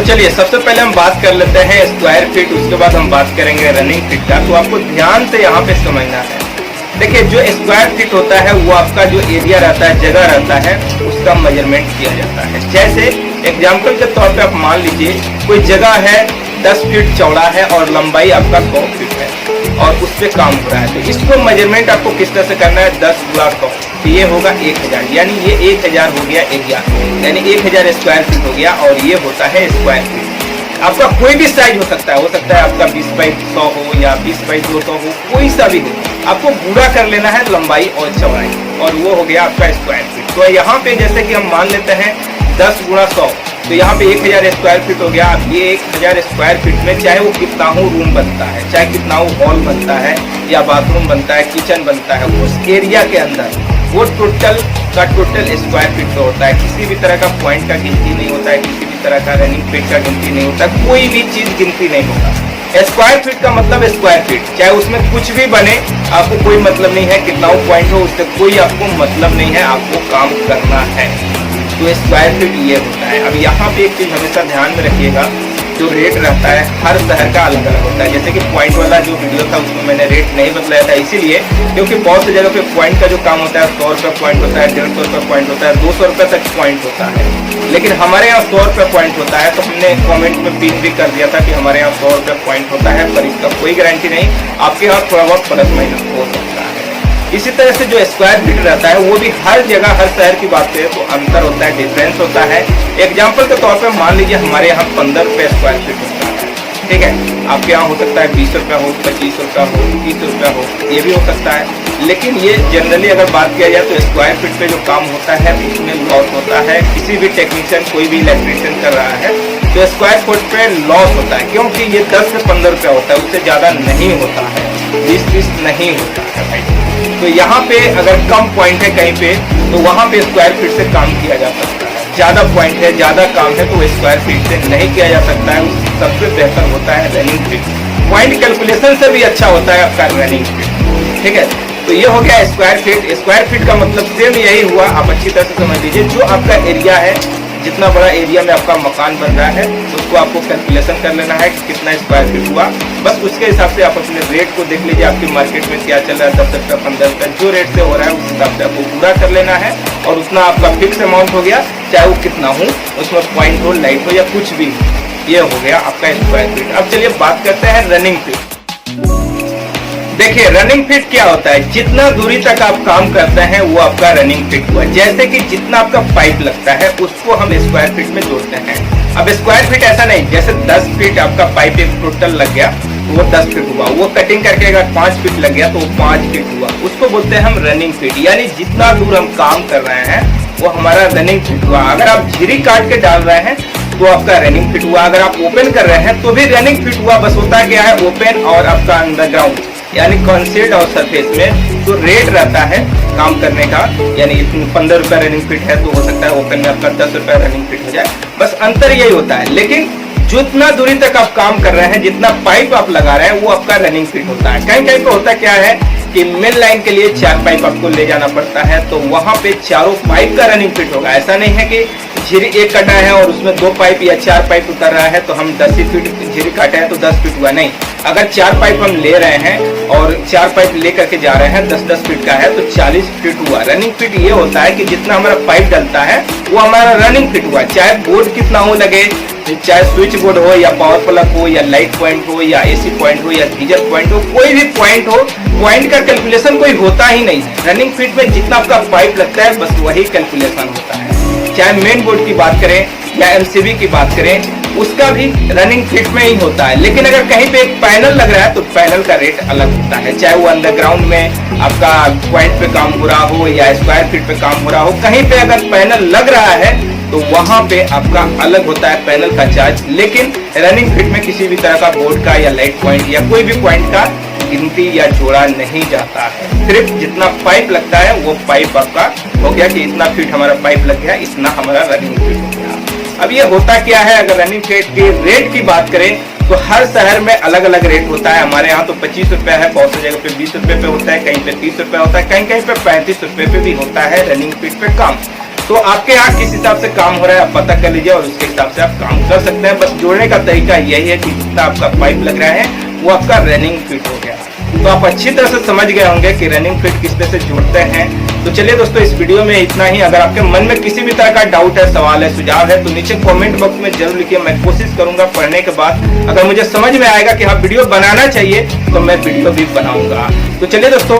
तो चलिए सबसे पहले हम बात कर लेते हैं स्क्वायर फीट, उसके बाद हम बात करेंगे रनिंग फीट का। तो आपको ध्यान से यहाँ पे समझना है। देखिए जो स्क्वायर फीट होता है वो आपका जो एरिया रहता है, जगह रहता है, उसका मेजरमेंट किया जाता है। जैसे एग्जाम्पल के तौर पे आप मान लीजिए कोई जगह है 10 फीट चौड़ा है और लंबाई आपका 100 फीट है और उस पर काम हो रहा है। तो इसको मेजरमेंट आपको किस तरह से करना है, 10 गुणा 100, तो ये होगा 1000, यानी ये 1000 हो गया एरिया, यानी 1000 स्क्वायर फीट हो गया और ये होता है स्क्वायर फीट। आपका कोई भी साइज हो सकता है आपका 20 बाई 100 हो या 20 बाई 200 हो, कोई सा भी हो, आपको पूरा कर लेना है लंबाई और चौड़ाई, और वो हो गया आपका स्क्वायर फीट। तो यहाँ पे जैसे कि हम मान लेते हैं 10 गुणा 100, तो यहाँ पे 1000 स्क्वायर फीट हो गया। अब ये 1000 स्क्वायर फीट में चाहे वो कितना हो रूम बनता है, चाहे कितना हो हॉल बनता है या बाथरूम बनता है, किचन बनता है, उस एरिया के अंदर वो टोटल का टोटल स्क्वायर फीट का होता है। किसी भी तरह का पॉइंट का गिनती नहीं होता है, किसी भी तरह का रनिंग फीट का गिनती नहीं होता, कोई भी चीज गिनती नहीं होगा। स्क्वायर फीट का मतलब स्क्वायर फीट, चाहे उसमें कुछ भी बने, आपको कोई मतलब नहीं है कितना वो पॉइंट हो, उससे कोई आपको मतलब नहीं है, आपको काम करना है। तो स्क्वायर फीट ये होता है। अब यहाँ पे एक चीज हमेशा ध्यान में रखिएगा, जो रेट रहता है हर शहर का अलग अलग होता है। जैसे कि पॉइंट वाला जो वीडियो था उसमें मैंने रेट नहीं बतलाया था, इसीलिए क्योंकि बहुत सी जगह पे पॉइंट का जो काम होता है 100 रुपये पॉइंट होता है, 150 रुपये पॉइंट होता है, 200 रुपये तक पॉइंट होता है। लेकिन हमारे यहाँ 100 रुपये पॉइंट होता है, तो हमने कॉमेंट में पिन भी कर दिया था कि हमारे यहाँ 100 रुपये पॉइंट होता है, पर इसका कोई गारंटी नहीं, आपके यहाँ थोड़ा बहुत प्लस माइनस हो सकता है। इसी तरह से जो स्क्वायर फीट रहता है वो भी हर जगह हर शहर की बात करें तो अंतर होता है, डिफरेंस होता है। एग्जाम्पल के तौर पे मान लीजिए हमारे यहाँ 15 रुपये स्क्वायर फीट होता है, ठीक है। आपके यहाँ हो सकता है 20 रुपया हो, 25 रुपया हो, 30 रुपया हो, ये भी हो सकता है। लेकिन ये जनरली अगर बात किया जाए तो स्क्वायर फीट पे जो काम होता है उसमें लॉस होता है। किसी भी टेक्नीशियन, कोई भी इलेक्ट्रीशियन कर रहा है तो स्क्वायर फुट पे लॉस होता है, क्योंकि ये 10 से 15 रुपया होता है, उससे ज्यादा नहीं होता है, 20-30 नहीं होता है भाई। तो यहाँ पे अगर कम पॉइंट है कहीं पे तो वहाँ पे स्क्वायर फीट से काम किया जा सकता है। ज्यादा पॉइंट है, ज्यादा काम है तो स्क्वायर फीट से नहीं किया जा सकता है। सबसे बेहतर होता है रनिंग फीट, पॉइंट कैलकुलेशन से भी अच्छा होता है आपका रनिंग फीट, ठीक है। तो ये हो गया स्क्वायर फीट। स्क्वायर फीट का मतलब सेम यही हुआ, आप अच्छी तरह से समझ लीजिए। जो आपका एरिया है, जितना बड़ा एरिया में आपका मकान बन रहा है, उसको आपको कैलकुलेशन कर लेना है कि कितना स्क्वायर फीट हुआ। बस उसके हिसाब से आप अपने रेट को देख लीजिए, आपकी मार्केट में क्या चल रहा है, 10 रुपया 15 रुपया जो रेट से हो रहा है उस हिसाब से आपको पूरा कर लेना है, और उतना आपका फिक्स अमाउंट हो गया, चाहे वो कितना हो, उसमें पॉइंट हो, लाइट हो या कुछ भी। ये हो गया आपका स्क्वायर फीट। अब चलिए बात करते हैं रनिंग फीट। देखिए रनिंग फीट क्या होता है, जितना दूरी तक आप काम करते हैं वो आपका रनिंग फीट हुआ। जैसे कि जितना आपका पाइप लगता है उसको हम स्क्वायर फीट में जोड़ते हैं। अब स्क्वायर फीट ऐसा नहीं, जैसे 10 फीट आपका पाइप एक टोटल लग गया तो वो 10 फीट हुआ, वो कटिंग करके अगर 5 फीट लग गया तो वो 5 फीट हुआ, उसको बोलते हैं हम रनिंग फीट। यानी जितना दूर हम काम कर रहे हैं वो हमारा रनिंग फीट हुआ। अगर आप झिरी काट के डाल रहे हैं तो आपका रनिंग फीट हुआ, अगर आप ओपन कर रहे हैं तो भी रनिंग फीट हुआ। बस होता क्या है, ओपन और आपका अंडरग्राउंड यानी कंसील्ड और सरफेस में जो रेट रहता है काम करने का, यानी 15 रुपया रनिंग फीट है तो हो सकता है ओपन में आपका 10 रुपया रनिंग फीट हो जाए, बस अंतर यही होता है। लेकिन जितना दूरी तक आप काम कर रहे हैं, जितना पाइप आप लगा रहे हैं वो आपका रनिंग फीट होता है। कहीं कहीं पे होता क्या है कि मेन लाइन के लिए 4 पाइप आपको ले जाना पड़ता है, तो वहां पे चारों पाइप का रनिंग फीट होगा। ऐसा नहीं है कि झिरी एक कटा है और उसमें 2 पाइप या 4 पाइप उतर रहा है तो हम 10 ही फीट झिरी काटे हैं तो 10 फीट हुआ, नहीं। अगर 4 पाइप हम ले रहे हैं और 4 पाइप ले करके जा रहे हैं, 10-10 फीट का है तो 40 फीट हुआ। रनिंग फीट ये होता है कि जितना हमारा पाइप डलता है वो हमारा रनिंग फीट हुआ। चाहे बोर्ड कितना हो लगे, चाहे स्विच बोर्ड हो या पावर प्लग हो या लाइट पॉइंट हो या एसी पॉइंट हो या गीजर पॉइंट हो, कोई भी पॉइंट हो, पॉइंट का कैलकुलेशन कोई होता ही नहीं है। रनिंग फीट में जितना आपका पाइप लगता है बस वही कैलकुलेशन होता है। चाहे मेन बोर्ड की बात करें या एमसीबी की बात करें, उसका भी रनिंग फीट में ही होता है। लेकिन अगर कहीं पे एक पैनल लग रहा है तो पैनल का रेट अलग होता है, चाहे वो अंडरग्राउंड में आपका पॉइंट पे काम हो रहा हो या स्क्वायर फीट पे काम हो रहा हो, कहीं पे अगर पैनल लग रहा है तो वहां पे आपका अलग होता है पैनल का चार्ज। लेकिन रनिंग फीट में किसी भी तरह का बोर्ड का या लाइट पॉइंट या कोई भी पॉइंट का गिनती या जोड़ा नहीं जाता है। सिर्फ जितना पाइप लगता है वो पाइप आपका हो गया कि इतना फीट हमारा पाइप लग गया, इतना हमारा रनिंग फीट हो गया। अब ये होता क्या है, अगर रनिंग फीट के रेट की बात करें तो हर शहर में अलग अलग रेट होता है। हमारे यहाँ तो 25 रुपया है, बहुत सी जगह पे 20 रुपये पे होता है, कहीं पे 30 रुपया होता है, कहीं कहीं पे 35 रुपये पे भी होता है रनिंग फीट पे काम। तो आपके यहाँ किस हिसाब से काम हो रहा है आप पता कर लीजिए और उसके हिसाब से आप काम कर सकते हैं। बस जोड़ने का तरीका यही है कि जितना आपका पाइप लग रहा है वो आपका रनिंग फिट हो गया। तो आप अच्छी तरह से समझ गए होंगे कि रनिंग फिट किस तरह से जोड़ते हैं। तो चलिए दोस्तों, इस वीडियो में इतना ही। अगर आपके मन में किसी भी तरह का डाउट है, सवाल है, सुझाव है तो नीचे कमेंट बॉक्स में जरूर लिखिए। मैं कोशिश करूंगा पढ़ने के बाद अगर मुझे समझ में आएगा कि हाँ वीडियो बनाना चाहिए तो मैं वीडियो भी बनाऊंगा। तो चलिए दोस्तों।